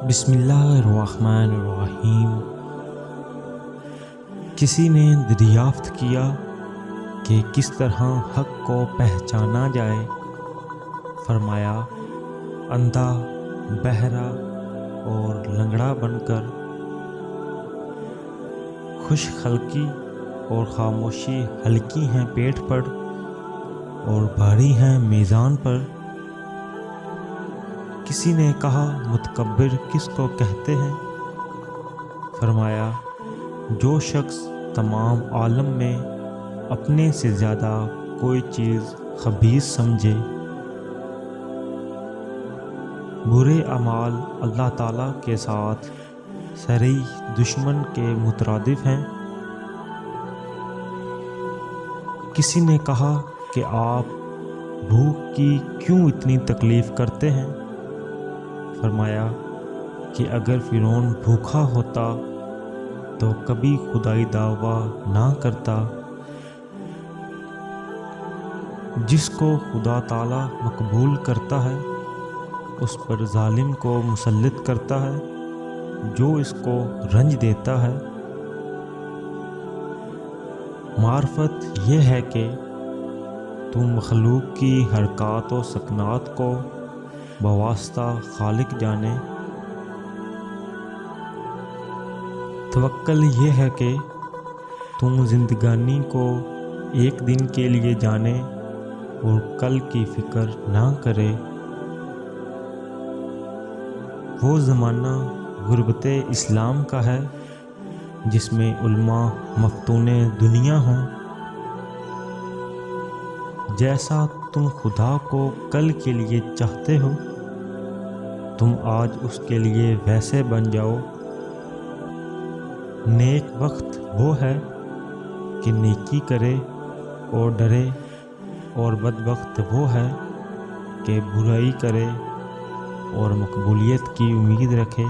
بسم اللہ الرحمن الرحیم۔ کسی نے دریافت کیا کہ کس طرح حق کو پہچانا جائے؟ فرمایا، اندھا، بہرا اور لنگڑا بن کر، خوش خلقی اور خاموشی ہلکی ہیں پیٹھ پر اور بھاری ہیں میزان پر۔ کسی نے کہا، متکبر کس کو کہتے ہیں؟ فرمایا، جو شخص تمام عالم میں اپنے سے زیادہ کوئی چیز خبیث سمجھے۔ برے اعمال اللہ تعالیٰ کے ساتھ صریح دشمن کے مترادف ہیں۔ کسی نے کہا کہ آپ بھوک کی کیوں اتنی تکلیف کرتے ہیں؟ فرمایا کہ اگر فرعون بھوکا ہوتا تو کبھی خدائی دعویٰ نہ کرتا۔ جس کو خدا تعالیٰ مقبول کرتا ہے اس پر ظالم کو مسلط کرتا ہے جو اس کو رنج دیتا ہے۔ معرفت یہ ہے کہ تم مخلوق کی حرکات و سکنات کو بواسطہ خالق جانے۔ توکل یہ ہے کہ تم زندگانی کو ایک دن کے لیے جانے اور کل کی فکر نہ کرے۔ وہ زمانہ غربت اسلام کا ہے جس میں علماء مفتون دنیا ہوں۔ جیسا تم خدا کو کل کے لیے چاہتے ہو، تم آج اس کے لیے ویسے بن جاؤ۔ نیک وقت وہ ہے کہ نیکی کرے اور ڈرے، اور بد وقت وہ ہے کہ برائی کرے اور مقبولیت کی امید رکھے۔